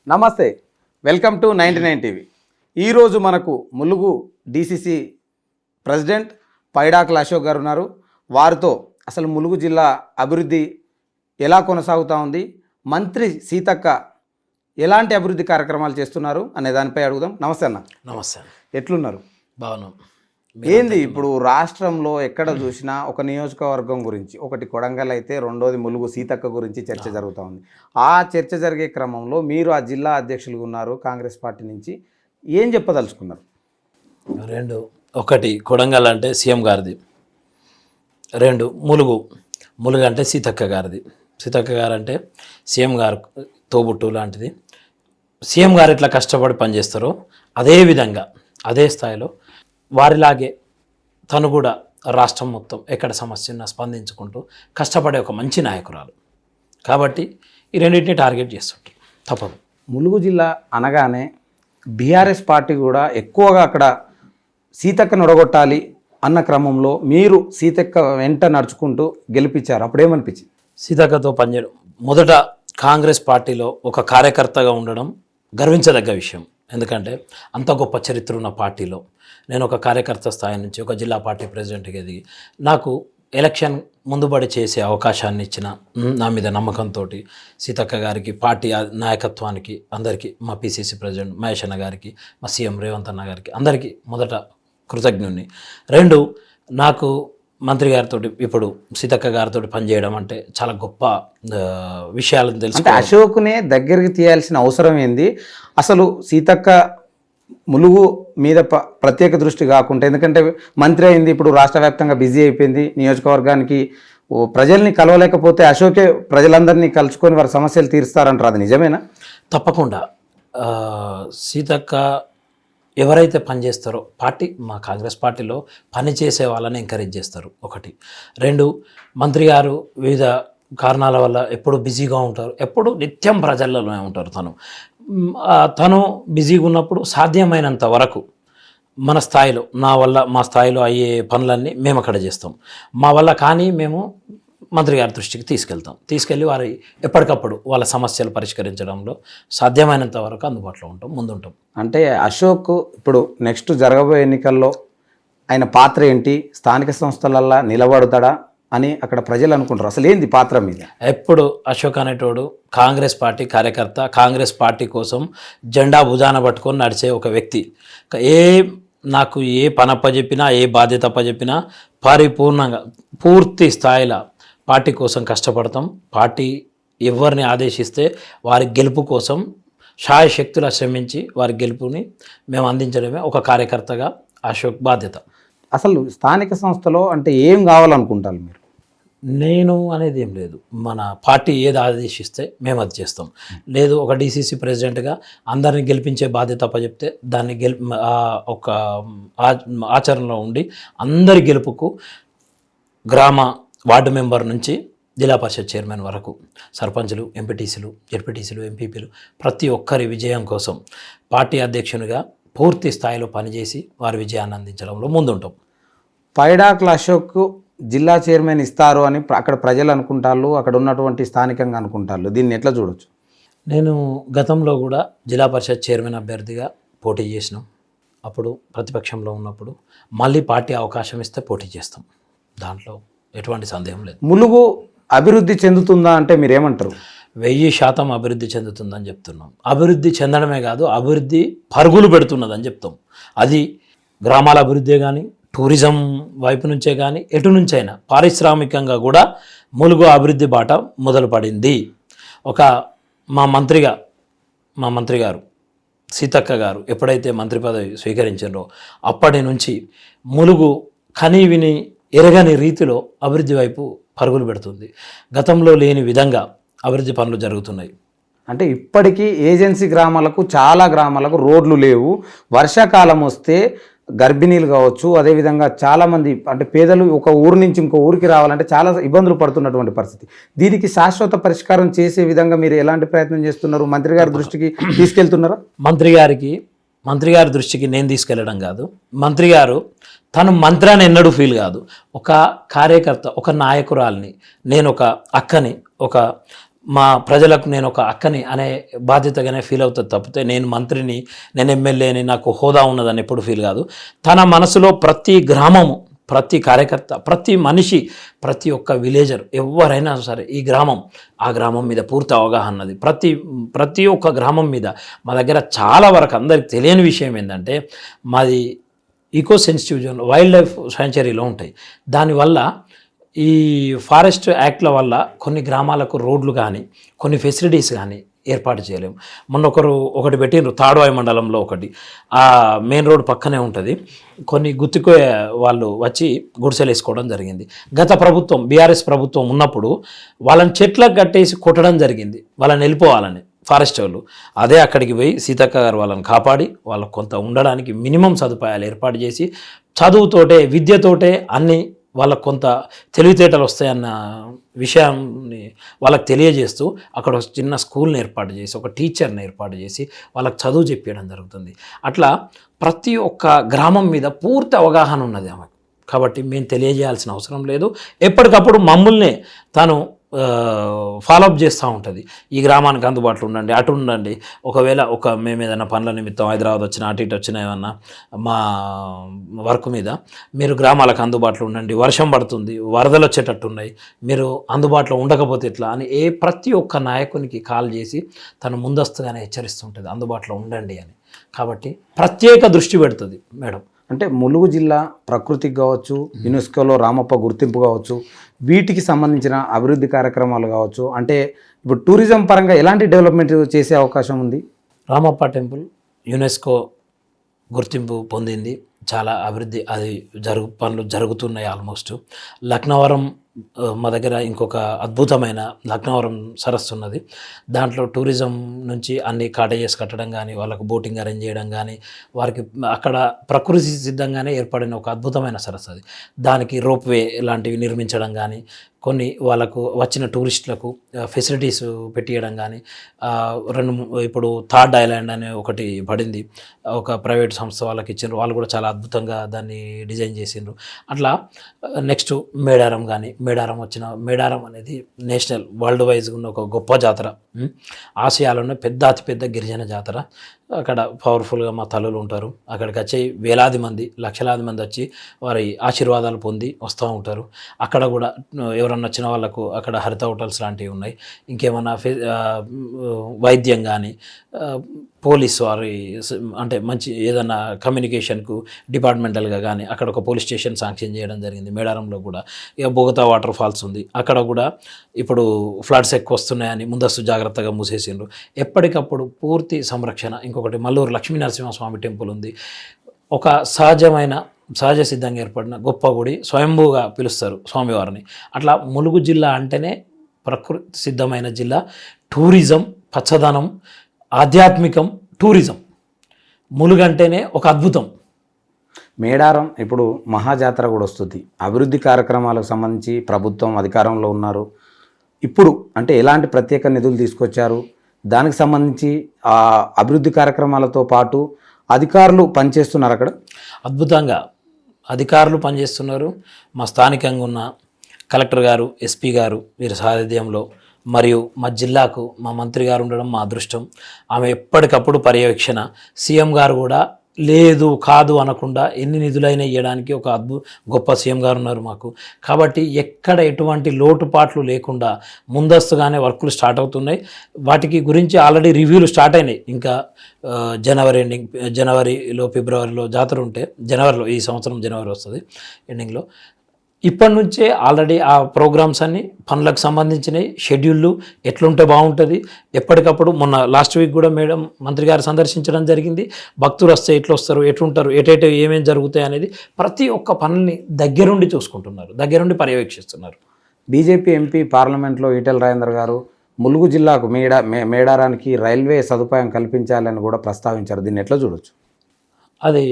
నమస్తే, welcome to 99 TV. ఈరోజు మనకు ములుగు డిసిసి ప్రెసిడెంట్ పైడాకల అశోక్ గారు ఉన్నారు. వారితో అసలు ములుగు జిల్లా అభివృద్ధి ఎలా కొనసాగుతూ ఉంది, మంత్రి సీతక్క ఎలాంటి అభివృద్ధి కార్యక్రమాలు చేస్తున్నారు అనే దానిపై అడుగుదాం. నమస్తే అన్న. నమస్తే. ఎట్లున్నారు? బాగున్నాం. ఏంది ఇప్పుడు రాష్ట్రంలో ఎక్కడ చూసినా ఒక నియోజకవర్గం గురించి, ఒకటి కొడంగల్ అయితే రెండోది ములుగు సీతక్క గురించి చర్చ జరుగుతూ ఉంది. ఆ చర్చ జరిగే క్రమంలో మీరు ఆ జిల్లా అధ్యక్షులుగా ఉన్నారు కాంగ్రెస్ పార్టీ నుంచి, ఏం చెప్పదలుచుకున్నారు? ఒకటి కొడంగల్ అంటే సీఎం గారిది, ములుగు అంటే సీతక్క గారిది. సీతక్క గారు అంటే సీఎం గారు తోబుట్టు లాంటిది. సీఎం గారు ఎట్లా కష్టపడి పనిచేస్తారో అదే విధంగా అదే స్థాయిలో వారిలాగే తను కూడా రాష్ట్రం మొత్తం ఎక్కడ సమస్యను స్పందించుకుంటూ కష్టపడే ఒక మంచి నాయకురాలు కాబట్టి ఈ రెండింటిని టార్గెట్ చేస్తుంటారు. తప్పదు. ములుగు జిల్లా అనగానే బీఆర్ఎస్ పార్టీ కూడా ఎక్కువగా అక్కడ సీతక్కను ఒడగొట్టాలి అన్న క్రమంలో మీరు సీతక్క వెంట నడుచుకుంటూ గెలిపించారు. అప్పుడేమనిపించింది? సీతక్కతో పనిచేయడం, మొదట కాంగ్రెస్ పార్టీలో ఒక కార్యకర్తగా ఉండడం గర్వించదగ్గ విషయం. ఎందుకంటే అంత గొప్ప చరిత్ర ఉన్న పార్టీలో నేను ఒక కార్యకర్త స్థాయి నుంచి ఒక జిల్లా పార్టీ ప్రెసిడెంట్గా ఎదిగి నాకు ఎలక్షన్ ముందుబడి చేసే అవకాశాన్ని ఇచ్చిన నా మీద నమ్మకంతో సీతక్క గారికి, పార్టీ నాయకత్వానికి, అందరికీ, మా పిసిసి ప్రెసిడెంట్ మహేష్ అన్న గారికి, మా సీఎం రేవంత్ అన్న గారికి, అందరికీ మొదట కృతజ్ఞుని. నాకు మంత్రి గారితో ఇప్పుడు సీతక్క గారితో పనిచేయడం అంటే చాలా గొప్ప విషయాలను తెలుసు. అశోక్నే దగ్గరికి తీయాల్సిన అవసరం ఏంది? అసలు సీతక్క ములుగు మీద ప్రత్యేక దృష్టి కాకుండా, ఎందుకంటే మంత్రి అయింది, ఇప్పుడు రాష్ట్ర వ్యాప్తంగా బిజీ అయిపోయింది, నియోజకవర్గానికి ప్రజల్ని కలవలేకపోతే అశోకే ప్రజలందరినీ కలుసుకొని వారి సమస్యలు తీరుస్తారంటారు. అది నిజమేనా? తప్పకుండా. సీతక్క ఎవరైతే పనిచేస్తారో పార్టీ, మా కాంగ్రెస్ పార్టీలో పనిచేసే వాళ్ళని ఎంకరేజ్ చేస్తారు. ఒకటి. మంత్రి గారు వివిధ కారణాల వల్ల ఎప్పుడు బిజీగా ఉంటారు, ఎప్పుడు నిత్యం ప్రజల్లోనే ఉంటారు. తను బిజీగా ఉన్నప్పుడు సాధ్యమైనంత వరకు మన స్థాయిలో, మా స్థాయిలో అయ్యే పనులన్నీ మేము అక్కడ చేస్తాం. మా వల్ల కానీ మేము మంత్రి గారి దృష్టికి తీసుకెళ్ళి వారి ఎప్పటికప్పుడు వాళ్ళ సమస్యలు పరిష్కరించడంలో సాధ్యమైనంత వరకు అందుబాటులో ముందుంటాం. అంటే అశోక్ ఇప్పుడు నెక్స్ట్ జరగబోయే ఎన్నికల్లో ఆయన పాత్ర ఏంటి? స్థానిక సంస్థలల్లో నిలబడతాడా అని అక్కడ ప్రజలు అనుకుంటారు. అసలు ఏంది పాత్ర మీద? ఎప్పుడు అశోక్ అనేటోడు కాంగ్రెస్ పార్టీ కార్యకర్త, కాంగ్రెస్ పార్టీ కోసం జెండా భుజాన పట్టుకొని నడిచే ఒక వ్యక్తి. నాకు ఏ పని అప్పచెప్పినా, ఏ బాధ్యత అప్పచెప్పినా పరిపూర్ణంగా పూర్తి స్థాయిలో పార్టీ కోసం కష్టపడతాం. పార్టీ ఎవరిని ఆదేశిస్తే వారి గెలుపు కోసం శాయశక్తులా శ్రమించి వారి గెలుపుని మేము అందించడమే ఒక కార్యకర్తగా అశోక్ బాధ్యత. అసలు స్థానిక సంస్థలో అంటే ఏం కావాలనుకుంటారు మీరు? నేను అనేది ఏం లేదు. మన పార్టీ ఏది ఆదేశిస్తే మేము అది చేస్తాం. లేదు ఒక డిసిసి ప్రెసిడెంట్గా అందరిని గెలిపించే బాధ్యత అప్పచెప్తే దాన్ని ఒక ఆచరణలో ఉండి అందరి గెలుపుకు గ్రామ వార్డు మెంబర్ నుంచి జిల్లా పరిషత్ చైర్మన్ వరకు సర్పంచులు, ఎంపీటీసీలు, జెడ్పీటీసీలు, ఎంపీపీలు ప్రతి ఒక్కరి విజయం కోసం పార్టీ అధ్యక్షునిగా పూర్తి స్థాయిలో పనిచేసి వారి విజయాన్ని అందించడంలో ముందుంటాం. పైడాకల అశోక్ జిల్లా చైర్మన్ ఇస్తారు అని అక్కడ ప్రజలు అనుకుంటారు, అక్కడ ఉన్నటువంటి స్థానికంగా అనుకుంటారు. దీన్ని ఎట్లా చూడొచ్చు? నేను గతంలో కూడా జిల్లా పరిషత్ చైర్మన్ అభ్యర్థిగా పోటీ చేసినాం. అప్పుడు ప్రతిపక్షంలో ఉన్నప్పుడు మళ్ళీ పార్టీ అవకాశం ఇస్తే పోటీ చేస్తాం. దాంట్లో ఎటువంటి సందేహం లేదు. ములుగు అభివృద్ధి చెందుతుందా అంటే మీరేమంటారు? 1000% అభివృద్ధి చెందుతుందని చెప్తున్నాం. అభివృద్ధి చెందడమే కాదు, అభివృద్ధి పరుగులు పెడుతున్నదని చెప్తాం. అది గ్రామాల అభివృద్ధి కానీ, టూరిజం వైపు నుంచే కానీ, ఎటు నుంచైనా పారిశ్రామికంగా కూడా ములుగు అభివృద్ధి బాట మొదలు పడింది. మా మంత్రి గారు సీతక్క గారు ఎప్పుడైతే మంత్రి పదవి స్వీకరించారో అప్పటి నుంచి ములుగు కని విని ఎరగని రీతిలో అభివృద్ధి వైపు పరుగులు పెడుతుంది. గతంలో లేని విధంగా అభివృద్ధి పనులు జరుగుతున్నాయి. అంటే ఇప్పటికీ ఏజెన్సీ గ్రామాలకు, చాలా గ్రామాలకు రోడ్లు లేవు. వర్షాకాలం వస్తే గర్భిణీలు కావచ్చు, అదేవిధంగా చాలామంది అంటే పేదలు ఒక ఊరు నుంచి ఇంకో ఊరికి రావాలంటే చాలా ఇబ్బందులు పడుతున్నటువంటి పరిస్థితి. దీనికి శాశ్వత పరిష్కారం చేసే విధంగా మీరు ఎలాంటి ప్రయత్నం చేస్తున్నారు? మంత్రి గారి దృష్టికి తీసుకెళ్తున్నారా? మంత్రి గారి దృష్టికి నేను తీసుకెళ్ళడం కాదు, మంత్రి గారు తను మంత్రాన్ని ఎన్నడూ ఫీల్ కాదు. ఒక కార్యకర్త, ఒక నాయకురాల్ని, నేను ఒక అక్కని, ఒక మా ప్రజలకు నేను ఒక అక్కని అనే బాధ్యతగానే ఫీల్ అవుతుంది తప్పితే నేను మంత్రిని, నేను ఎమ్మెల్యేని, నాకు హోదా ఉన్నదని ఎప్పుడు ఫీల్ కాదు. తన మనసులో ప్రతి గ్రామము, ప్రతి కార్యకర్త, ప్రతి మనిషి, ప్రతి ఒక్క విలేజర్ ఎవరైనా సరే ఈ గ్రామం ఆ గ్రామం మీద పూర్తి అవగాహన ఉన్నది. ప్రతి ఒక్క గ్రామం మీద మా దగ్గర చాలా వరకు అందరికి తెలియని విషయం ఏంటంటే మాది eco sensitive zone, wildlife శాంచురీలో ఉంటాయి. దానివల్ల ఈ ఫారెస్ట్ యాక్ట్ల వల్ల కొన్ని గ్రామాలకు రోడ్లు కానీ కొన్ని ఫెసిలిటీస్ కానీ ఏర్పాటు చేయలేము. మొన్న ఒకటి పెట్టిండ్రు తాడువాయి మండలంలో ఒకటి, ఆ మెయిన్ రోడ్ పక్కనే ఉంటుంది. కొన్ని గుత్తికో వాళ్ళు వచ్చి గుడిసెలు వేసుకోవడం జరిగింది. గత ప్రభుత్వం బీఆర్ఎస్ ప్రభుత్వం ఉన్నప్పుడు వాళ్ళని చెట్లకు కట్టేసి కొట్టడం జరిగింది, వాళ్ళని వెళ్ళిపోవాలని ఫారెస్ట్ వాళ్ళు. అదే అక్కడికి పోయి సీతక్క గారు వాళ్ళని కాపాడి వాళ్ళకు కొంత ఉండడానికి మినిమం సదుపాయాలు ఏర్పాటు చేసి చదువుతోటే విద్యతోటే అన్ని వాళ్ళకు కొంత తెలివితేటలు వస్తాయన్న విషయాన్ని వాళ్ళకి తెలియజేస్తూ అక్కడ ఒక చిన్న స్కూల్ని ఏర్పాటు చేసి ఒక టీచర్ని ఏర్పాటు చేసి వాళ్ళకి చదువు చెప్పడం జరుగుతుంది. అట్లా ప్రతి ఒక్క గ్రామం మీద పూర్తి అవగాహన ఉన్నది ఆమెకు. కాబట్టి మేము తెలియజేయాల్సిన అవసరం లేదు. ఎప్పటికప్పుడు మమ్మల్ని తాను ఫాలోఅప్ చేస్తూ ఉంటుంది. ఈ గ్రామానికి అందుబాటులో ఉండండి, అటు ఉండండి. ఒకవేళ మేము ఏదైనా పనుల నిమిత్తం హైదరాబాద్ వచ్చినా అటు ఇటు వచ్చినా ఏమన్నా మా వర్క్ మీద మీరు గ్రామాలకు అందుబాటులో ఉండండి, వర్షం పడుతుంది, వరదలు వచ్చేటట్టు ఉన్నాయి, మీరు అందుబాటులో ఉండకపోతే ఎట్లా అని ప్రతి ఒక్క నాయకునికి కాల్ చేసి తను ముందస్తుగానే హెచ్చరిస్తుంటుంది అందుబాటులో ఉండండి అని. కాబట్టి ప్రత్యేక దృష్టి పెడుతుంది మేడం. అంటే ములుగు జిల్లా ప్రకృతికి కావచ్చు, యునెస్కోలో రామప్ప గుర్తింపు కావచ్చు, వీటికి సంబంధించిన అభివృద్ధి కార్యక్రమాలు కావచ్చు, అంటే ఇప్పుడు టూరిజం పరంగా ఎలాంటి డెవలప్మెంట్ చేసే అవకాశం ఉంది? రామప్ప టెంపుల్ యునెస్కో గుర్తింపు పొందింది, చాలా అభివృద్ధి అది పనులు జరుగుతున్నాయి ఆల్మోస్ట్. లక్నవరం మా దగ్గర ఇంకొక అద్భుతమైన లక్నవరం సరస్సు ఉన్నది. దాంట్లో టూరిజం నుంచి అన్ని కాటేజెస్ కట్టడం కానీ, వాళ్ళకు బోటింగ్ అరేంజ్ చేయడం కానీ, వారికి అక్కడ ప్రకృతి సిద్ధంగానే ఏర్పడిన ఒక అద్భుతమైన సరస్సు అది. దానికి రోప్వే లాంటివి నిర్మించడం కానీ, కొన్ని వాళ్ళకు వచ్చిన టూరిస్టులకు ఫెసిలిటీస్ పెట్టియడం కానీ, ఇప్పుడు థర్డ్ ఐలాండ్ అనే ఒకటి పడింది, ఒక ప్రైవేట్ సంస్థ వాళ్ళకి ఇచ్చిండ్రు, వాళ్ళు కూడా చాలా అద్భుతంగా దాన్ని డిజైన్ చేసిండ్రు. అట్లా నెక్స్ట్ మేడారం కానీ, మేడారం అనేది నేషనల్ వరల్డ్ వైజ్గా ఉన్న ఒక గొప్ప జాతర, ఆసియాలోనే అతిపెద్ద గిరిజన జాతర. అక్కడ పవర్ఫుల్గా మా తల్లులు ఉంటారు. అక్కడికి వచ్చి వేలాది మంది, లక్షలాది మంది వచ్చి వారి ఆశీర్వాదాలు పొంది వస్తూ ఉంటారు. అక్కడ కూడా ఎవరన్నా వచ్చిన వాళ్ళకు అక్కడ హరిత హోటల్స్ లాంటివి ఉన్నాయి. ఇంకేమన్నా వైద్యం కానీ, పోలీస్ వారి అంటే మంచి ఏదన్నా కమ్యూనికేషన్కు డిపార్ట్మెంటల్గా కానీ అక్కడ ఒక పోలీస్ స్టేషన్ శాంక్షన్ చేయడం జరిగింది మేడారంలో కూడా. ఇక బోగతా వాటర్ ఫాల్స్ ఉంది, అక్కడ కూడా ఇప్పుడు ఫ్లడ్స్ ఎక్కువ వస్తున్నాయని ముందస్తు జాగ్రత్తగా మూసేసిండ్రు. ఎప్పటికప్పుడు పూర్తి సంరక్షణ. ఇంకొకటి మల్లూరు లక్ష్మీ నరసింహస్వామి టెంపుల్ ఉంది, ఒక సహజ సిద్ధంగా ఏర్పడిన గొప్ప గుడి, స్వయంభూగా పిలుస్తారు స్వామివారిని. అట్లా ములుగు జిల్లా అంటేనే ప్రకృతి సిద్ధమైన జిల్లా. టూరిజం, పచ్చదనం, ఆధ్యాత్మికం, టూరిజం, ములుగు అంటేనే ఒక అద్భుతం. మేడారం ఇప్పుడు మహాజాతర కూడా వస్తుంది. అభివృద్ధి కార్యక్రమాలకు సంబంధించి ప్రభుత్వం అధికారంలో ఉన్నారు. ఇప్పుడు అంటే ఎలాంటి ప్రత్యేక నిధులు తీసుకొచ్చారు, దానికి సంబంధించి ఆ అభివృద్ధి కార్యక్రమాలతో పాటు అధికారులు పనిచేస్తున్నారు అక్కడ? అద్భుతంగా అధికారులు పనిచేస్తున్నారు. మా స్థానికంగా ఉన్న కలెక్టర్ గారు, ఎస్పీ గారు వీరి సారథ్యంలో, మరియు మా జిల్లాకు మా మంత్రి గారు ఉండడం మా అదృష్టం. ఆమె ఎప్పటికప్పుడు పర్యవేక్షణ. సీఎం గారు కూడా లేదు కాదు అనకుండా ఎన్ని నిధులైనా ఇవ్వడానికి ఒక గొప్ప సీఎం గారు ఉన్నారు మాకు. కాబట్టి ఎక్కడ ఎటువంటి లోటుపాట్లు లేకుండా ముందస్తుగానే వర్కులు స్టార్ట్ అవుతున్నాయి. వాటికి గురించి ఆల్రెడీ రివ్యూలు స్టార్ట్ అయినాయి. ఇంకా జనవరిలో ఫిబ్రవరిలో జాతర ఉంటే, జనవరిలో ఈ సంవత్సరం జనవరి వస్తుంది ఎండింగ్లో, ఇప్పటి నుంచే ఆల్రెడీ ఆ ప్రోగ్రామ్స్ అన్ని పనులకు సంబంధించినవి షెడ్యూళ్ళు ఎట్లుంటే బాగుంటుంది. ఎప్పటికప్పుడు మొన్న లాస్ట్ వీక్ కూడా మేడం మంత్రి గారు సందర్శించడం జరిగింది. భక్తులు వస్తే ఎట్లొస్తారు, ఎట్లుంటారు, ఏమేమి జరుగుతాయి అనేది ప్రతి ఒక్క పనుల్ని దగ్గరుండి చూసుకుంటున్నారు, దగ్గరుండి పర్యవేక్షిస్తున్నారు. బీజేపీ ఎంపీ పార్లమెంట్లో ఈటెల రాజేందర్ గారు ములుగు జిల్లాకు మేడారానికి రైల్వే సదుపాయం కల్పించాలని కూడా ప్రస్తావించారు. దీన్ని ఎట్లా చూడొచ్చు? అది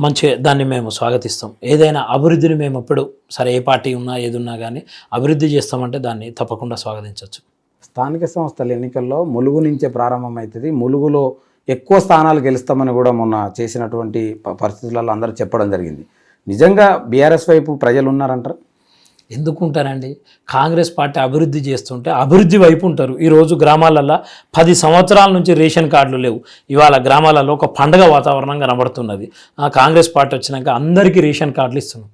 మంచి, దాన్ని మేము స్వాగతిస్తాం. ఏదైనా అభివృద్ధిని మేము ఎప్పుడు సరే ఏ పార్టీ ఉన్నా ఏది ఉన్నా కానీ అభివృద్ధి చేస్తామంటే దాన్ని తప్పకుండా స్వాగతించవచ్చు. స్థానిక సంస్థల ఎన్నికల్లో ములుగు నుంచే ప్రారంభమవుతుంది. ములుగులో ఎక్కువ స్థానాలు గెలుస్తామని కూడా మొన్న చేసినటువంటి పరిస్థితులలో అందరూ చెప్పడం జరిగింది. నిజంగా బీఆర్ఎస్ వైపు ప్రజలు ఉన్నారంటారు? ఎందుకుంటారండి? కాంగ్రెస్ పార్టీ అభివృద్ధి చేస్తుంటే అభివృద్ధి వైపు ఉంటారు. ఈరోజు గ్రామాలల్లో 10 సంవత్సరాల నుంచి రేషన్ కార్డులు లేవు. ఇవాళ గ్రామాలలో ఒక పండగ వాతావరణం కనబడుతున్నది. కాంగ్రెస్ పార్టీ వచ్చినాక అందరికీ రేషన్ కార్డులు ఇస్తున్నాం,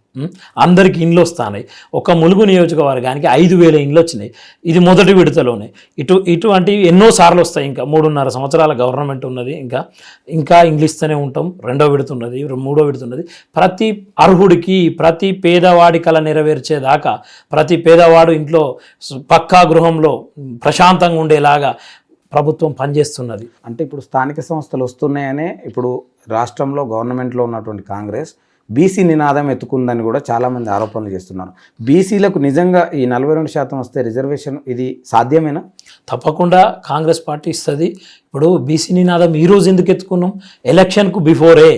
అందరికీ ఇండ్లు వస్తున్నాయి. ఒక ములుగు నియోజకవర్గానికి 5,000 ఇండ్లు వచ్చినాయి. ఇది మొదటి విడతలోనే. ఇటువంటి ఎన్నో సార్లు వస్తాయి. ఇంకా 3.5 సంవత్సరాల గవర్నమెంట్ ఉన్నది. ఇంకా ఇండ్లు ఇస్తూనే ఉంటాం. 2వ విడత ఉన్నది, 3వ విడత ఉన్నది. ప్రతి అర్హుడికి, ప్రతి పేదవాడి కల నెరవేర్చేదాకా, ప్రతి పేదవాడు ఇంట్లో పక్కా గృహంలో ప్రశాంతంగా ఉండేలాగా ప్రభుత్వం పనిచేస్తున్నది. అంటే ఇప్పుడు స్థానిక సంస్థలు వస్తున్నాయనే ఇప్పుడు రాష్ట్రంలో గవర్నమెంట్లో ఉన్నటువంటి కాంగ్రెస్ బీసీ నినాదం ఎత్తుకుందని కూడా చాలామంది ఆరోపణలు చేస్తున్నారు. బీసీలకు నిజంగా ఈ 42% వస్తే రిజర్వేషన్ ఇది సాధ్యమేనా? తప్పకుండా కాంగ్రెస్ పార్టీ ఇస్తుంది. ఇప్పుడు బీసీ నినాదం ఈరోజు ఎందుకు ఎత్తుకున్నాం? ఎలక్షన్కు బిఫోరే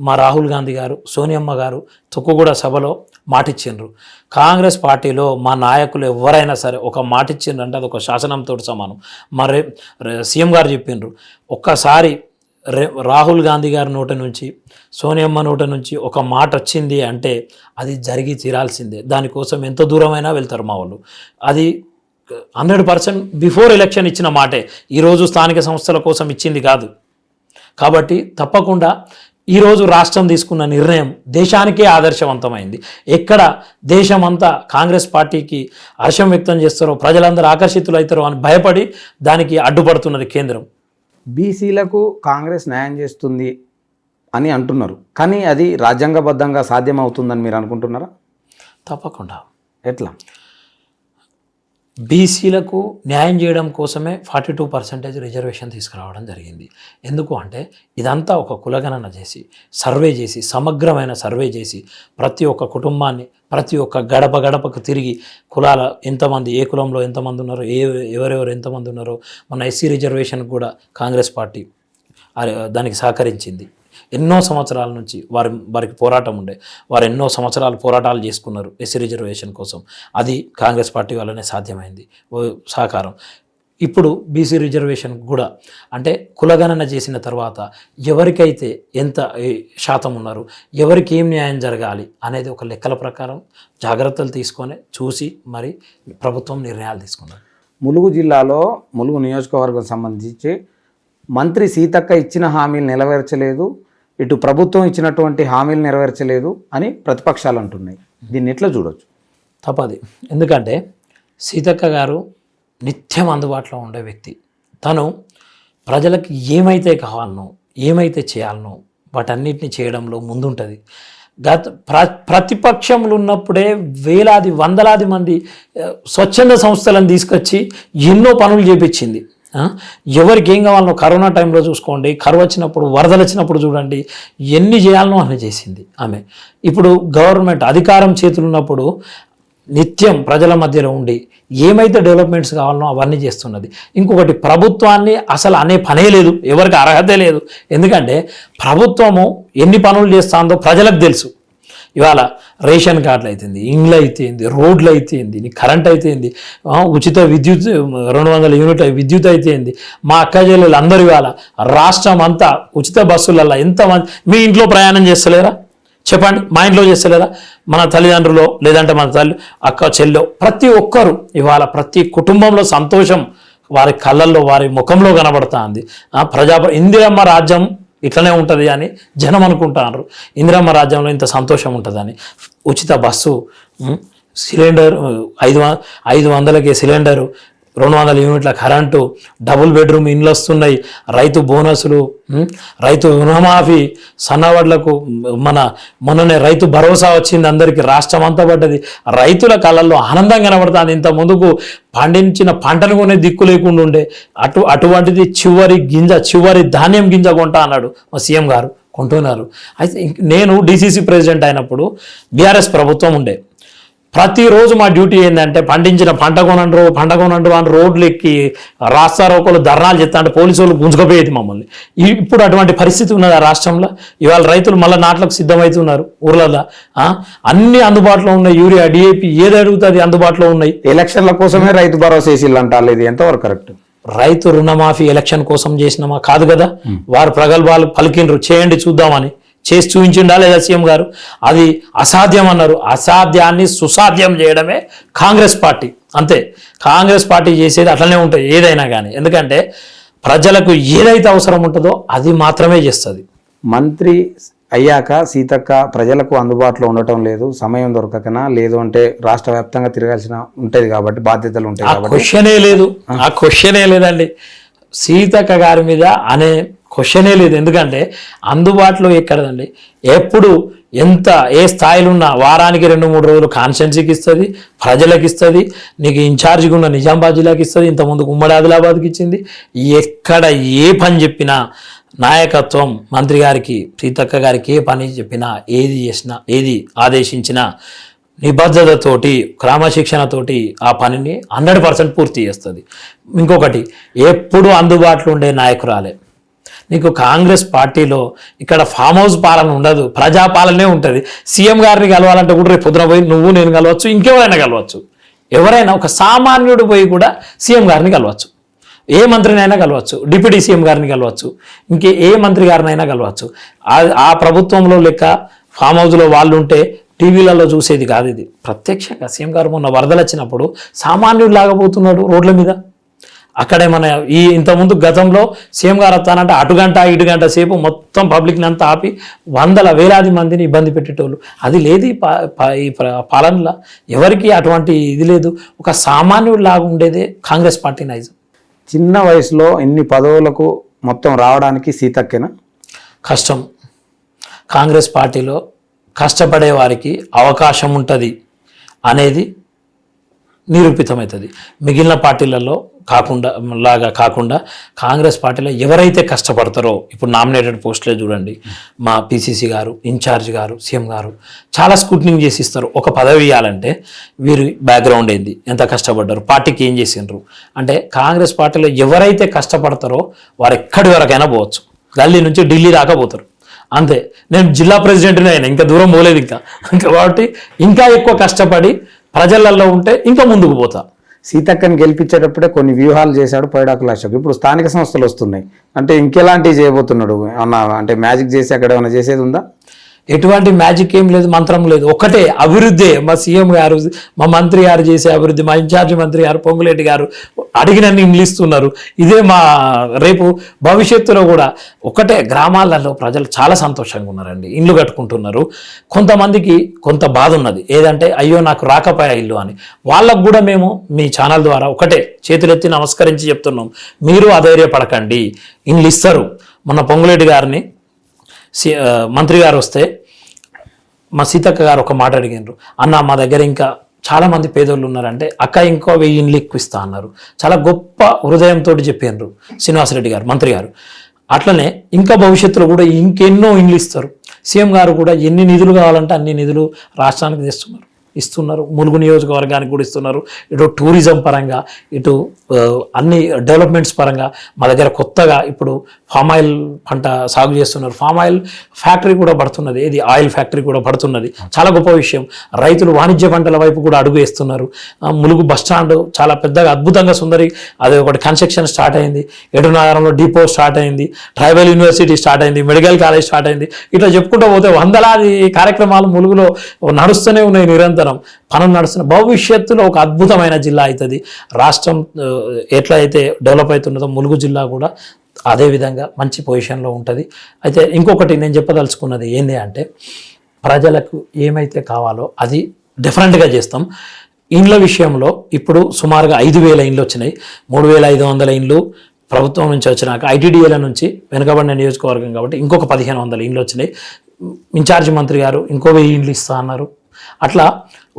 మా రాహుల్ గాంధీ గారు, సోనియమ్మ గారు తుక్కుగూడ సభలో మాటిచ్చిండ్రు. కాంగ్రెస్ పార్టీలో మా నాయకులు ఎవరైనా సరే ఒక మాటిచ్చిండ్రు అంటే అది ఒక శాసనంతో సమానం. మరి సీఎం గారు చెప్పిండ్రు, ఒక్కసారి రాహుల్ గాంధీ గారి నోట నుంచి, సోనియమ్మ నోట నుంచి ఒక మాట వచ్చింది అంటే అది జరిగి తీరాల్సిందే. దానికోసం ఎంత దూరమైనా వెళ్తారు మా వాళ్ళు. అది 100% బిఫోర్ ఎలక్షన్ ఇచ్చిన మాటే, ఈరోజు స్థానిక సంస్థల కోసం ఇచ్చింది కాదు. కాబట్టి తప్పకుండా ఈరోజు రాష్ట్రం తీసుకున్న నిర్ణయం దేశానికే ఆదర్శవంతమైంది. ఎక్కడ దేశమంతా కాంగ్రెస్ పార్టీకి హర్షం వ్యక్తం చేస్తారో, ప్రజలందరూ ఆకర్షితులు అవుతారో అని భయపడి దానికి అడ్డుపడుతున్నది కేంద్రం. బీసీలకు కాంగ్రెస్ న్యాయం చేస్తుంది అని అంటున్నారు, కానీ అది రాజ్యాంగబద్ధంగా సాధ్యమవుతుందని మీరు అనుకుంటున్నారా? తప్పకుండా. ఎట్లా? బీసీలకు న్యాయం చేయడం కోసమే 42% రిజర్వేషన్ తీసుకురావడం జరిగింది. ఎందుకు అంటే ఇదంతా ఒక కులగణన చేసి, సర్వే చేసి, సమగ్రమైన సర్వే చేసి, ప్రతి ఒక్క కుటుంబాన్ని, ప్రతి ఒక్క గడప గడపకు తిరిగి కులాల ఎంతమంది, ఏ కులంలో ఎంతమంది ఉన్నారో, ఎవరెవరు ఎంతమంది ఉన్నారో, మన ఎస్సీ రిజర్వేషన్ కూడా కాంగ్రెస్ పార్టీ దానికి సహకరించింది. ఎన్నో సంవత్సరాల నుంచి వారికి పోరాటం ఉండే, వారు ఎన్నో సంవత్సరాలు పోరాటాలు చేసుకున్నారు ఎస్సీ రిజర్వేషన్ కోసం. అది కాంగ్రెస్ పార్టీ వల్లనే సాధ్యమైంది సహకారం. ఇప్పుడు బీసీ రిజర్వేషన్ కూడా అంటే కులగణన చేసిన తర్వాత ఎవరికైతే ఎంత శాతం ఉన్నారు, ఎవరికి ఏం న్యాయం జరగాలి అనేది ఒక లెక్కల ప్రకారం జాగ్రత్తలు తీసుకొని చూసి మరి ప్రభుత్వం నిర్ణయాలు తీసుకున్నారు. ములుగు జిల్లాలో ములుగు నియోజకవర్గం సంబంధించి మంత్రి సీతక్క ఇచ్చిన హామీలు నెరవేర్చలేదు, ఇటు ప్రభుత్వం ఇచ్చినటువంటి హామీలు నెరవేర్చలేదు అని ప్రతిపక్షాలు అంటున్నాయి. దీన్ని ఎట్లా చూడవచ్చు? తప్పది. ఎందుకంటే సీతక్క గారు నిత్యం అందుబాటులో ఉండే వ్యక్తి. తను ప్రజలకు ఏమైతే కావాలనో, ఏమైతే చేయాలనో వాటన్నిటిని చేయడంలో ముందుంటుంది. ప్రతిపక్షంలో ఉన్నప్పుడే వేలాది, వందలాది మంది స్వచ్ఛంద సంస్థలను తీసుకొచ్చి ఎన్నో పనులు చేపించింది. ఎవరికి ఏం కావాలనో కరోనా టైంలో చూసుకోండి, కరువు వచ్చినప్పుడు, వరదలు వచ్చినప్పుడు చూడండి, ఎన్ని చేయాలనో అన్నీ చేసింది ఆమె. ఇప్పుడు గవర్నమెంట్ అధికారం చేతులు ఉన్నప్పుడు నిత్యం ప్రజల మధ్యలో ఉండి ఏమైతే డెవలప్మెంట్స్ కావాలనో అవన్నీ చేస్తున్నది. ఇంకొకటి, ప్రభుత్వాన్ని అసలు అనే పనే లేదు, ఎవరికి అర్హతే లేదు. ఎందుకంటే ప్రభుత్వము ఎన్ని పనులు చేస్తుందో ప్రజలకు తెలుసు. ఇవాళ రేషన్ కార్డులు అయితేంది, ఇండ్లు అయితేంది, రోడ్లు అయితేంది, కరెంట్ అయితేంది, ఉచిత విద్యుత్ 200 యూనిట్ విద్యుత్ అయితేంది. మా అక్క చెల్లెలు అందరూ ఇవాళ రాష్ట్రం అంతా ఉచిత బస్సులలో ఎంతమంది మీ ఇంట్లో ప్రయాణం చేస్తలేరా చెప్పండి? మా ఇంట్లో చేస్తలేరా? మన తల్లిదండ్రులు లేదంటే మన అక్క చెల్లెలో ప్రతి ఒక్కరు ఇవాళ ప్రతి కుటుంబంలో సంతోషం వారి కళ్ళల్లో, వారి ముఖంలో కనబడుతుంది. ఇందిరమ్మ రాజ్యం ఇట్లనే ఉంటుంది అని జనం అనుకుంటున్నారు. ఇందిరమ్మ రాజ్యంలో ఇంత సంతోషం ఉంటుందని. ఉచిత బస్సు, సిలిండర్ 500కే సిలిండరు, 200 యూనిట్ల కరెంటు, డబుల్ బెడ్రూమ్ ఇండ్లు వస్తున్నాయి, రైతు బోనసులు, రైతు రుణమాఫీ, సన్నవడ్లకు మొన్ననే రైతు భరోసా వచ్చింది అందరికీ, రాష్ట్రం అంతా పడ్డది. రైతుల కళ్ళల్లో ఆనందం కనబడుతుంది. ఇంత ముందుకు పండించిన పంటను కొనే దిక్కు లేకుండా ఉండే అటువంటిది చివరి ధాన్యం గింజ కొంటా అన్నాడు మా సీఎం గారు, కొంటున్నారు. అయితే నేను డీసీసీ ప్రెసిడెంట్ అయినప్పుడు బీఆర్ఎస్ ప్రభుత్వం ఉండే. ప్రతిరోజు మా డ్యూటీ ఏంటంటే పండించిన పంట కొనండ్రు అని రోడ్లు ఎక్కి రాస్తారోకోలు ధర్నాలు చేస్తా అంటే పోలీసు వాళ్ళు గుంజుకపోయేది మమ్మల్ని. ఇప్పుడు అటువంటి పరిస్థితి ఉన్నది ఆ రాష్ట్రంలో. ఇవాళ రైతులు మళ్ళీ నాట్లకు సిద్ధమవుతున్నారు ఊర్లలో. అన్ని అందుబాటులో ఉన్నాయి, యూరియా, డిఏపి ఏది అడుగుతుంది అందుబాటులో ఉన్నాయి. ఎలక్షన్ల కోసమే రైతు భరోసా వేసిళ్ళు అంటారు, ఇది ఎంతవరకు కరెక్ట్? రైతు రుణమాఫీ ఎలక్షన్ కోసం చేసినామా? కాదు కదా. వారు ప్రగల్భాలు పలికిండ్రు, చేయండి చూద్దామని చేసి చూపించిండా లేదా సీఎం గారు? అది అసాధ్యం అన్నారు. అసాధ్యాన్ని సుసాధ్యం చేయడమే కాంగ్రెస్ పార్టీ. అంతే, కాంగ్రెస్ పార్టీ చేసేది అట్లనే ఉంటుంది ఏదైనా కానీ. ఎందుకంటే ప్రజలకు ఏదైతే అవసరం ఉంటుందో అది మాత్రమే చేస్తుంది. మంత్రి అయ్యాక సీతక్క ప్రజలకు అందుబాటులో ఉండటం లేదు, సమయం దొరకకనా, లేదు అంటే రాష్ట్ర వ్యాప్తంగా తిరగాల్సిన ఉంటుంది కాబట్టి బాధ్యతలు ఉంటాయి కాబట్టి ఆ క్వశ్చనే లేదండి. సీతక్క గారి మీద అనే క్వశ్చనే లేదు. ఎందుకంటే అందుబాటులో ఎక్కడదండి, ఎప్పుడు ఎంత ఏ స్థాయిలో ఉన్నా వారానికి 2-3 రోజులు కాన్స్టిట్యున్సీకి ఇస్తుంది, ప్రజలకు ఇస్తుంది, నీకు ఇన్ఛార్జిగా ఉన్న నిజామాబాద్ జిల్లాకి ఇస్తుంది, ఇంతకుముందుకు ఉమ్మడి ఆదిలాబాద్కి ఇచ్చింది. ఎక్కడ ఏ పని చెప్పినా నాయకత్వం మంత్రి గారికి, సీతక్క గారికి ఏ పని చెప్పినా, ఏది చేసినా, ఏది ఆదేశించినా నిబద్ధతతోటి క్రమశిక్షణతోటి ఆ పనిని 100% పూర్తి చేస్తుంది. ఇంకొకటి, ఎప్పుడు అందుబాటులో ఉండే నాయకురాలే. నీకు కాంగ్రెస్ పార్టీలో ఇక్కడ ఫామ్ హౌస్ పాలన ఉండదు, ప్రజాపాలనే ఉంటుంది. సీఎం గారిని కలవాలంటే కూడా రేపు పొద్దున పోయి నువ్వు నేను కలవచ్చు, ఇంకెవరైనా కలవచ్చు. ఎవరైనా ఒక సామాన్యుడు పోయి కూడా సీఎం గారిని కలవచ్చు, ఏ మంత్రినైనా కలవచ్చు, డిప్యూటీ సీఎం గారిని కలవచ్చు, ఇంకే ఏ మంత్రి గారినైనా కలవచ్చు. ఆ ప్రభుత్వంలో లెక్క ఫామ్ హౌస్లో వాళ్ళు ఉంటే టీవీలలో చూసేది కాదు. ఇది ప్రత్యక్షంగా సీఎం గారు మొన్న వరదలు వచ్చినప్పుడు సామాన్యుడు లాగబోతున్నాడు రోడ్ల మీద. అక్కడే మన ఇంతకుముందు గతంలో సీఎం గారు వస్తానంటే అటు గంట ఇటు గంట సేపు మొత్తం పబ్లిక్ని అంతా ఆపి వేలాది మందిని ఇబ్బంది పెట్టేటోళ్ళు. అది లేదు ఈ పాలనలో. ఎవరికి అటువంటి ఇది లేదు. ఒక సామాన్యుడు లాగా ఉండేదే కాంగ్రెస్ పార్టీ నైజం. చిన్న వయసులో ఇన్ని పదవులకు మొత్తం రావడానికి సీతక్కేనా కష్టం? కాంగ్రెస్ పార్టీలో కష్టపడే వారికి అవకాశం ఉంటుంది అనేది నిరూపితమవుతుంది. మిగిలిన పార్టీలలో కాకుండా కాంగ్రెస్ పార్టీలో ఎవరైతే కష్టపడతారో, ఇప్పుడు నామినేటెడ్ పోస్టులే చూడండి, మా పిసిసి గారు, ఇన్ఛార్జ్ గారు, సీఎం గారు చాలా స్క్రూటినింగ్ చేసి ఇస్తారు. ఒక పదవి ఇవ్వాలంటే వీరి బ్యాక్గ్రౌండ్ ఏంది, ఎంత కష్టపడ్డారు, పార్టీకి ఏం చేసిండ్రు అంటే. కాంగ్రెస్ పార్టీలో ఎవరైతే కష్టపడతారో వారు ఎక్కడి వరకైనా పోవచ్చు, గల్లీ నుంచి ఢిల్లీ దాకా పోతారు. అంతే. నేను జిల్లా ప్రెసిడెంట్నే అయినా, ఇంకా దూరం పోలేదు ఇంకా కాబట్టి ఇంకా ఎక్కువ కష్టపడి ప్రజలలో ఉంటే ఇంకా ముందుకు పోతా. సీతక్కని గెలిపించేటప్పుడే కొన్ని వ్యూహాలు చేశాడు పైడాకుల అశోక్. ఇప్పుడు స్థానిక సంస్థలు వస్తున్నాయి అంటే ఇంకెలాంటివి చేయబోతున్నాడు అన్న, అంటే మ్యాజిక్ చేసి అక్కడ ఏమైనా చేసేది ఉందా? ఎటువంటి మ్యాజిక్ ఏం లేదు, మంత్రం లేదు. ఒకటే అభివృద్ధి. మా సీఎం గారు, మా మంత్రి గారు చేసే అభివృద్ధి, మా ఇన్ఛార్జి మంత్రి గారు పొంగులేటి గారు అడిగినన్ని ఇస్తున్నారు. ఇదే మా రేపు భవిష్యత్తులో కూడా ఒకటే. గ్రామాలలో ప్రజలు చాలా సంతోషంగా ఉన్నారండి, ఇండ్లు కట్టుకుంటున్నారు. కొంతమందికి కొంత బాధ ఉన్నది, ఏదంటే అయ్యో నాకు రాకపోయా ఇల్లు అని. వాళ్ళకు కూడా మేము మీ ఛానల్ ద్వారా ఒకటే చేతులెత్తి నమస్కరించి చెప్తున్నాం, మీరు అధైర్యపడకండి, ఇండ్లు ఇస్తారు. మొన్న పొంగులేటి గారిని మంత్రి గారు వస్తే మా సీతక్క గారు ఒక మాట అడిగినారు, అన్న మా దగ్గర ఇంకా చాలామంది పేదోళ్ళు ఉన్నారంటే అక్క ఇంకో 1000 ఇండ్లు ఎక్కువ ఇస్తా అన్నారు. చాలా గొప్ప హృదయంతో చెప్పినారు శ్రీనివాసరెడ్డి గారు, మంత్రి గారు. అట్లనే ఇంకా భవిష్యత్తులో కూడా ఇంకెన్నో ఇండ్లు ఇస్తారు. సీఎం గారు కూడా ఎన్ని నిధులు కావాలంటే అన్ని నిధులు రాష్ట్రానికి ఇస్తున్నారు. ములుగు నియోజకవర్గానికి కూడా ఇస్తున్నారు. ఇటు టూరిజం పరంగా, ఇటు అన్ని డెవలప్మెంట్స్ పరంగా మా దగ్గర కొత్తగా ఇప్పుడు ఫామ్ ఆయిల్ పంట సాగు చేస్తున్నారు. ఫామ్ ఆయిల్ ఫ్యాక్టరీ కూడా పడుతున్నది, ఇది ఆయిల్ ఫ్యాక్టరీ కూడా పడుతున్నది. చాలా గొప్ప విషయం. రైతులు వాణిజ్య పంటల వైపు కూడా అడుగు వేస్తున్నారు. ములుగు బస్టాండ్ చాలా పెద్దగా అద్భుతంగా సుందరి, అది ఒకటి కన్స్ట్రక్షన్ స్టార్ట్ అయింది. ఎటునగరంలో డిపో స్టార్ట్ అయింది, ట్రైబల్ యూనివర్సిటీ స్టార్ట్ అయింది, మెడికల్ కాలేజ్ స్టార్ట్ అయింది. ఇట్లా చెప్పుకుంటూ పోతే వందలాది కార్యక్రమాలు ములుగులో నడుస్తూనే ఉన్నాయి, నిరంతరం పనులు నడుస్తున్న. భవిష్యత్తులో ఒక అద్భుతమైన జిల్లా అవుతుంది. రాష్ట్రం ఎట్లయితే డెవలప్ అవుతున్నదో ములుగు జిల్లా కూడా అదేవిధంగా మంచి పొజిషన్లో ఉంటుంది. అయితే ఇంకొకటి నేను చెప్పదలుచుకున్నది ఏంటి అంటే, ప్రజలకు ఏమైతే కావాలో అది డిఫరెంట్గా చేస్తాం. ఇండ్ల విషయంలో ఇప్పుడు సుమారుగా 5000 ఇండ్లు వచ్చినాయి. 3500 ఇండ్లు ప్రభుత్వం నుంచి వచ్చినాక ఐటీడీఏల నుంచి వెనుకబడిన నియోజకవర్గం కాబట్టి ఇంకొక 1500 ఇండ్లు వచ్చినాయి. ఇన్ఛార్జి మంత్రి గారు ఇంకో 1000 ఇండ్లు ఇస్తా అన్నారు. అట్లా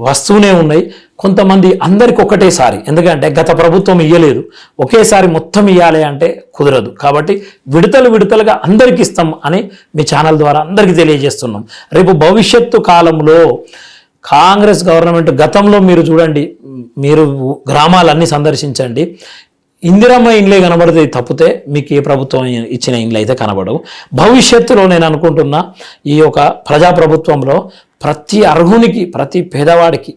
వస్తూనే ఉన్నాయి. కొంతమంది అందరికి ఒకటేసారి, ఎందుకంటే గత ప్రభుత్వం ఇయ్యలేదు, ఒకేసారి మొత్తం ఇవ్వాలి అంటే కుదరదు. కాబట్టి విడతలుగా అందరికి ఇస్తాం అని మీ ఛానల్ ద్వారా అందరికీ తెలియజేస్తున్నాం. రేపు భవిష్యత్తు కాలంలో కాంగ్రెస్ గవర్నమెంట్, గతంలో మీరు చూడండి, మీరు గ్రామాలన్నీ సందర్శించండి, ఇందిరమ్మ ఇండ్లే కనబడుతుంది తప్పితే మీకు ఏ ప్రభుత్వం ఇచ్చిన ఇండ్లు అయితే కనబడవు. భవిష్యత్తులో నేను అనుకుంటున్నా ఈ యొక్క ప్రజాప్రభుత్వంలో ప్రతి అర్హునికి, ప్రతి పేదవాడికి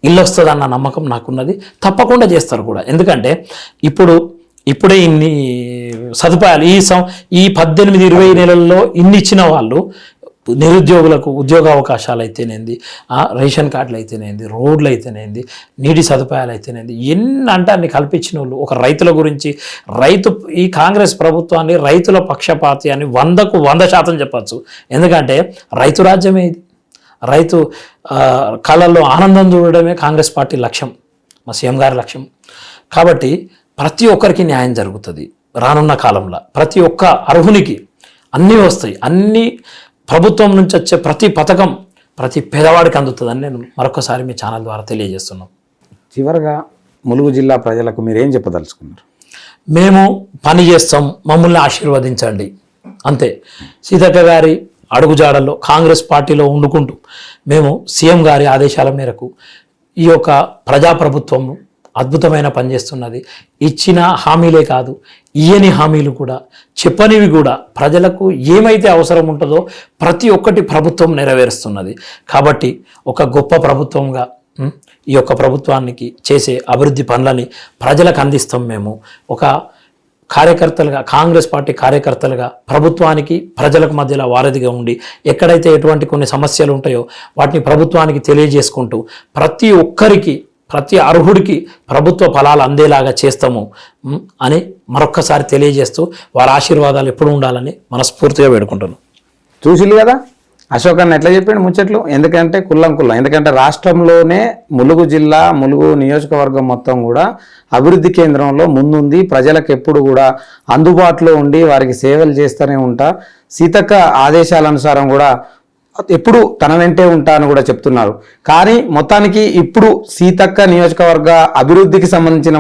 ఇల్లు వస్తుందన్న నమ్మకం నాకున్నది. తప్పకుండా చేస్తారు కూడా. ఎందుకంటే ఇప్పుడే ఇన్ని సదుపాయాలు ఈ 18-20 నెలల్లో ఇన్ని ఇచ్చిన వాళ్ళు నిరుద్యోగులకు ఉద్యోగ అవకాశాలు అయితేనేంది, రేషన్ కార్డులు అయితేనేంది, రోడ్లు అయితేనేంది, నీటి సదుపాయాలు అయితేనేంది, ఎన్ని అంటే అన్ని కల్పించిన వాళ్ళు. ఒక రైతుల గురించి ఈ కాంగ్రెస్ ప్రభుత్వాన్ని రైతుల పక్షపాతి అని 100% చెప్పచ్చు. ఎందుకంటే రైతు రాజ్యమే ఇది. రైతు కళల్లో ఆనందం చూడడమే కాంగ్రెస్ పార్టీ లక్ష్యం, మా సీఎం గారి లక్ష్యం. కాబట్టి ప్రతి ఒక్కరికి న్యాయం జరుగుతుంది. రానున్న కాలంలో ప్రతి ఒక్క అర్హునికి అన్నీ వస్తాయి. అన్నీ ప్రభుత్వం నుంచి వచ్చే ప్రతి పథకం ప్రతి పేదవాడికి అందుతుందని నేను మరొకసారి మీ ఛానల్ ద్వారా తెలియజేస్తున్నాం. చివరగా ములుగు జిల్లా ప్రజలకు మీరేం చెప్పదలుచుకున్నారు? మేము పని చేస్తాం, మమ్మల్ని ఆశీర్వదించండి అంతే. సీతక్క గారి అడుగుజాడల్లో కాంగ్రెస్ పార్టీలో వండుకుంటూ మేము సీఎం గారి ఆదేశాల మేరకు ఈ యొక్క ప్రజాప్రభుత్వం అద్భుతమైన పనిచేస్తున్నది. ఇచ్చిన హామీలే కాదు, ఇయ్యని హామీలు కూడా, చెప్పనివి కూడా ప్రజలకు ఏమైతే అవసరం ఉంటుందో ప్రతి ఒక్కటి ప్రభుత్వం నెరవేరుస్తున్నది. కాబట్టి ఒక గొప్ప ప్రభుత్వంగా ఈ యొక్క ప్రభుత్వానికి చేసే అభివృద్ధి పనులని ప్రజలకు అందిస్తాం. మేము ఒక కార్యకర్తలుగా, కాంగ్రెస్ పార్టీ కార్యకర్తలుగా ప్రభుత్వానికి ప్రజలకు మధ్యలో వారధిగా ఉండి ఎక్కడైతే ఎటువంటి కొన్ని సమస్యలు ఉంటాయో వాటిని ప్రభుత్వానికి తెలియజేసుకుంటూ ప్రతి ఒక్కరికి, ప్రతి అర్హుడికి ప్రభుత్వ ఫలాలు అందేలాగా చేస్తాము అని మరొక్కసారి తెలియజేస్తూ వారి ఆశీర్వాదాలు ఎప్పుడు ఉండాలని మనస్ఫూర్తిగా వేడుకుంటున్నాను. చూసిల్లు కదా అశోక్ అన్న ఎట్లా చెప్పాడు ముచ్చట్లు. ఎందుకంటే కుల్లం ఎందుకంటే రాష్ట్రంలోనే ములుగు జిల్లా, ములుగు నియోజకవర్గం మొత్తం కూడా అభివృద్ధి కేంద్రంలో ముందుంది. ప్రజలకు ఎప్పుడు కూడా అందుబాటులో ఉండి వారికి సేవలు చేస్తూనే ఉంటా. సీతక్క ఆదేశాలనుసారం కూడా ఎప్పుడు తన వెంటే ఉంటా అని కూడా చెప్తున్నారు. కానీ మొత్తానికి ఇప్పుడు సీతక్క నియోజకవర్గ అభివృద్ధికి సంబంధించిన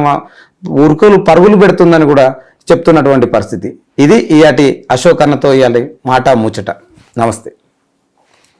పరుగులు పెడుతుందని కూడా చెప్తున్నటువంటి పరిస్థితి. ఇది ఇయాటి అశోక్ అన్నతో ఇయాలి మాట ముచ్చట. నమస్తే.